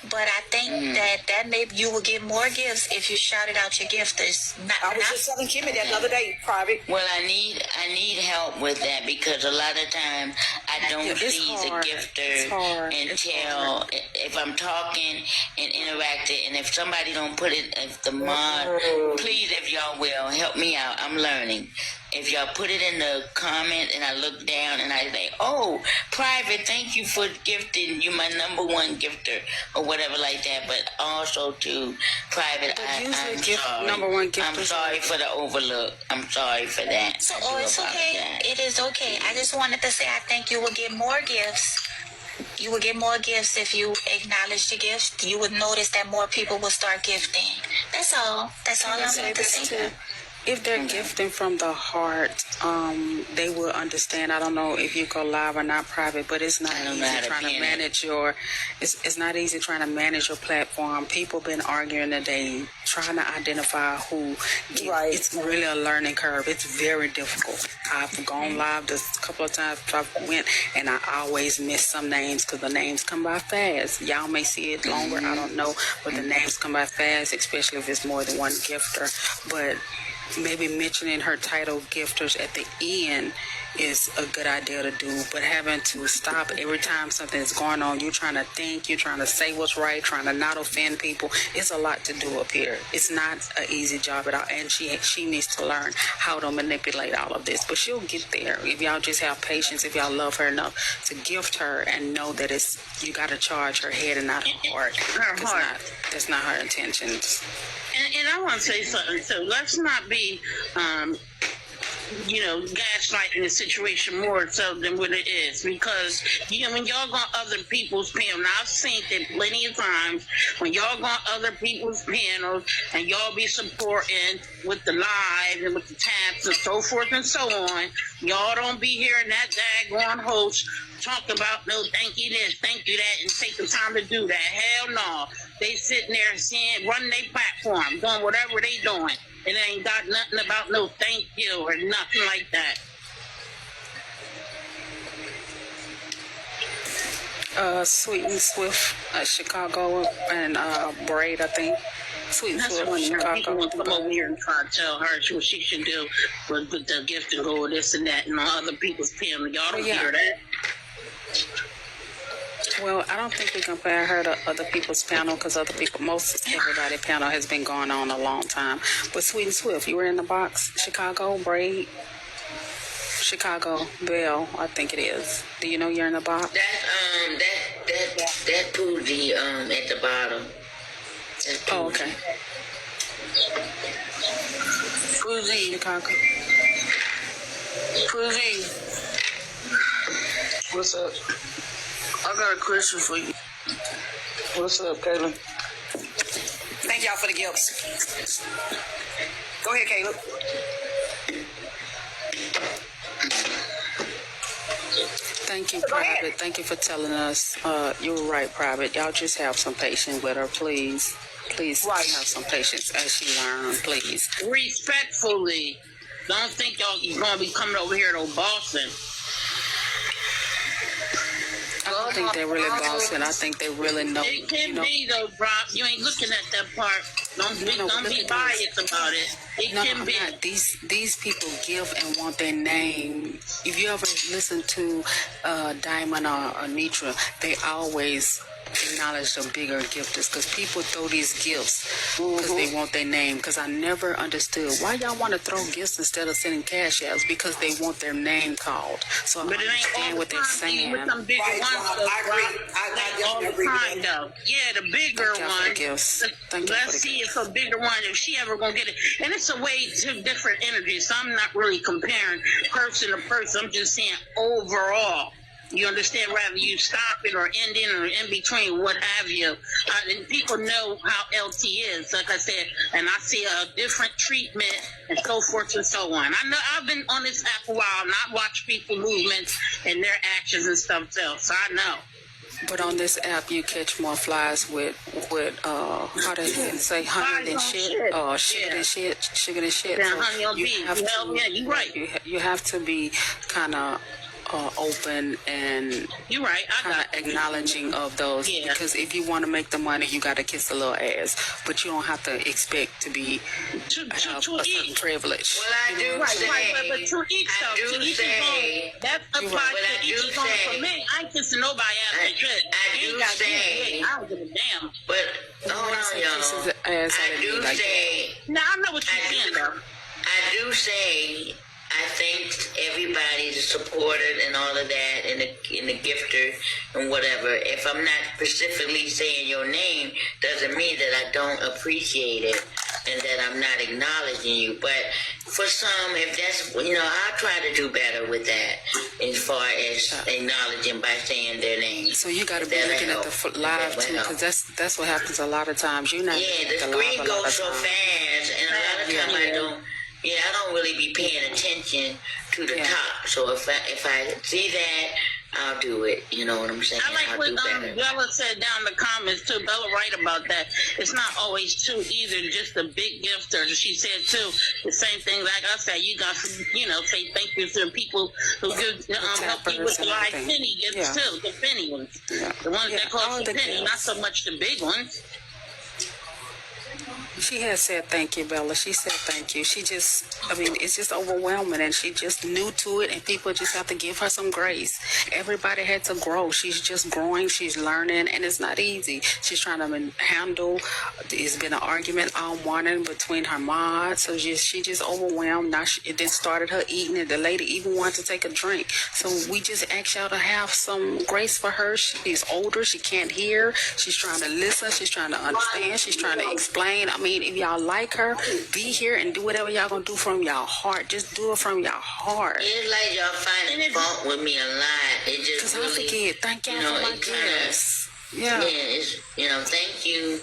But I think that maybe you will get more gifts if you shouted out your gifters. I was just telling Kimmy that the other day, private. Well, I need help with that, because a lot of times I don't see the gifter until if I'm talking and interacting, and if somebody don't put it, if the mod, please, if y'all will help me out, I'm learning. If y'all put it in the comment and I look down and I say, oh, private, thank you for gifting. You my number one gifter or whatever like that. But also to private, I'm sorry. Number one gifter. I'm sorry for the overlook. I'm sorry for that. So, it's okay. It is okay. I just wanted to say I think you will get more gifts. You will get more gifts if you acknowledge the gift. You would notice that more people will start gifting. That's all. That's all I want to say. If they're gifting from the heart, they will understand. I don't know if you go live or not private, but it's not easy trying to manage your. It's not easy trying to manage your platform. People been arguing today, trying to identify who. Right. It's really a learning curve. It's very difficult. I've gone live just a couple of times. I went and I always miss some names because the names come by fast. Y'all may see it longer. I don't know, but the names come by fast, especially if it's more than one gifter. But maybe mentioning her title gifters at the end is a good idea to do, but having to stop every time something is going on, you're trying to think, you're trying to say what's right, trying to not offend people. It's a lot to do up here. It's not an easy job at all, and she needs to learn how to manipulate all of this, but she'll get there if y'all just have patience, if y'all love her enough to gift her and know that you got to charge her head and not her heart. That's not her intentions. And I want to say something. So let's not be, gaslighting the situation more so than what it is. Because, when y'all go on other people's panels, now I've seen it plenty of times, when y'all go on other people's panels and y'all be supporting with the live and with the taps and so forth and so on, y'all don't be hearing that daggone host talk about no thank you this, thank you that, and take the time to do that. Hell no. They sitting there running their platform, doing whatever they doing. It ain't got nothing about no thank you or nothing like that. Sweet and Swift, Chicago, and Braid, I think. Sweet and Swift, Chicago. People will come over here and try to tell her what she should do with the gift and go this and that and on other people's panel. Y'all don't hear that. Well, I don't think we compare her to other people's panel because most everybody's panel has been going on a long time. But Sweet and Swift, you were in the box. Chicago, Braid, Chicago, Bell, I think it is. Do you know you're in the box? That Poogie at the bottom. Oh, okay. Poogie. Chicago. Poogie. What's up? I got a question for you. What's up, Caleb? Thank y'all for the gifts. Go ahead, Caleb. Thank you, Private. Thank you for telling us. You were right, Private. Y'all just have some patience with her, please. Please have some patience as she learns, please. Respectfully, don't think y'all gonna be coming over here to Boston. I don't think they're really bossing. I think they really know. It can be though, Rob. You ain't looking at that part. Don't be biased about it. It can be. Not. These people give and want their name. If you ever listen to Diamond or Nitra, they always acknowledge the bigger gifters, because people throw these gifts because they want their name. Because I never understood why y'all want to throw gifts instead of sending cash outs, because they want their name called. So I But it ain't understand all what the they're time, saying. even with some bigger Right, ones. Rob, though, I agree. Rob, I ain't all definitely the agree with time, that. though. Yeah, the bigger Thank y'all for the one. gifts. Thank you for Let's the see gifts. if a bigger one, if she ever gonna get it. And it's a way to different energies. So I'm not really comparing person to person. I'm just saying overall. You understand? Rather you stop it or end in or in between, what have you. And people know how LT is, like I said, and I see a different treatment and so forth and so on. I know I've been on this app a while and I watch people movements and their actions and stuff else. So I know. But on this app, you catch more flies with how they say honey and shit, sugar and shit. Yeah, So honey on bees. Yeah, you're right. You have to be kind of open and you're right. kind of acknowledging of those, because if you want to make the money, you got to kiss a little ass, but you don't have to expect to be have a certain privilege. Well, I do say, but to each though, to each his own. That applies to each his own. For me, I ain't kissing nobody out of the dress. I do say, I don't give a damn. but hold on, y'all. I do say, now I know what you're saying though. I do say, I thank everybody, the supporters and all of that, and the gifter and whatever. If I'm not specifically saying your name, doesn't mean that I don't appreciate it and that I'm not acknowledging you. But for some, if that's, I'll try to do better with that as far as acknowledging by saying their name. So you got to be looking at the live too, because that's what happens a lot of times. You're not. Yeah, the screen goes so fast, and a lot of times I don't. Yeah, I don't really be paying attention to the top. So if I see that, I'll do it. You know what I'm saying? I like what Bella said down in the comments too. Bella right about that. It's not always two either. Just a big gifter. She said too the same thing. Like I said, you got to say thank you to people who give help you with the live penny gifts too. The penny ones, the ones that cost a penny, not so much the big ones. She has said thank you, Bella. She said thank you. She just, it's just overwhelming, and she just new to it, and people just have to give her some grace. Everybody had to grow. She's just growing. She's learning, and it's not easy. She's trying to handle. It's been an argument all morning between her mods, so she just overwhelmed. Now it then started her eating, and the lady even wanted to take a drink. So we just asked y'all to have some grace for her. She's older. She can't hear. She's trying to listen. She's trying to understand. She's trying to explain. If y'all like her, be here and do whatever y'all gonna do from y'all heart. Just do it from y'all heart. It's like y'all finding fault with me a lot. It just really, I forget. Thank y'all for my gifts. Yeah, it's, thank you.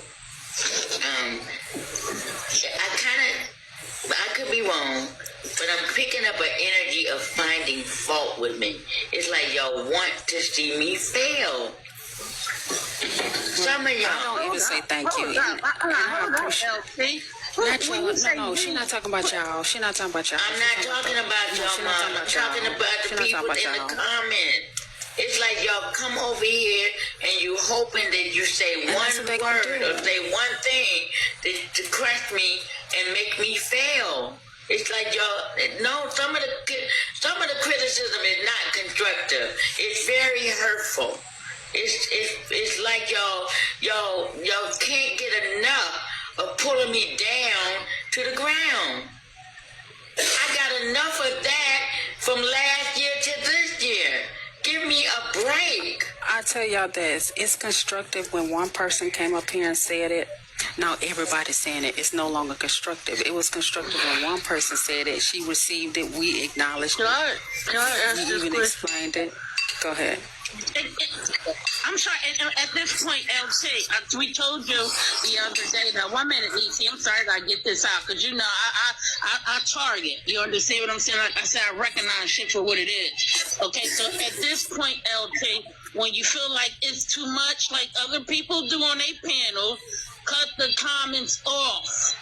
I could be wrong, but I'm picking up an energy of finding fault with me. It's like y'all want to see me fail. Some of y'all. I don't even say thank you. I appreciate. No, she's not talking about y'all. She's not talking about y'all. I'm not talking about y'all, Mom. I'm talking about the people in the comments. It's like y'all come over here and you hoping that you say one word or say one thing to crush me and make me fail. It's like y'all. No, some of the criticism is not constructive. It's very hurtful. It's like y'all can't get enough of pulling me down to the ground. I got enough of that from last year to this year. Give me a break. I tell y'all this, it's constructive when one person came up here and said it. Now everybody's saying it. It's no longer constructive. It was constructive when one person said it. She received it. We acknowledged it. Can I ask We even explained it. Go ahead. I'm sorry. At this point, LT, we told you the other day. Now, 1 minute, EC. I'm sorry I get this out because I target. You understand what I'm saying? Like I said, I recognize shit for what it is. Okay, so at this point, LT, when you feel like it's too much, like other people do on their panel, cut the comments off.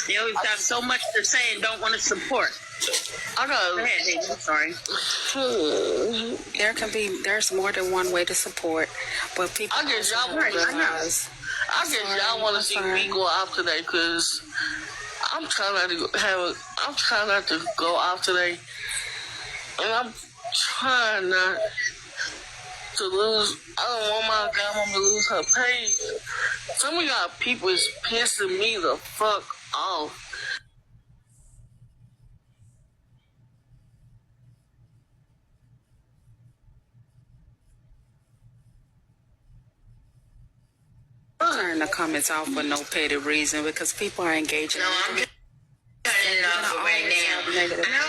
They always got so much to say and don't want to support. I know. Go ahead, David. I'm sorry. There's more than one way to support, but people. I guess y'all want to see me go out today because I'm trying not to I'm trying not to go out today. And I'm trying not to lose. I don't want my godmama to lose her page. Some of y'all people is pissing me the fuck off. Turn the comments off for no petty reason because people are engaging. No, I'm just turning it off for right now. Negative. No,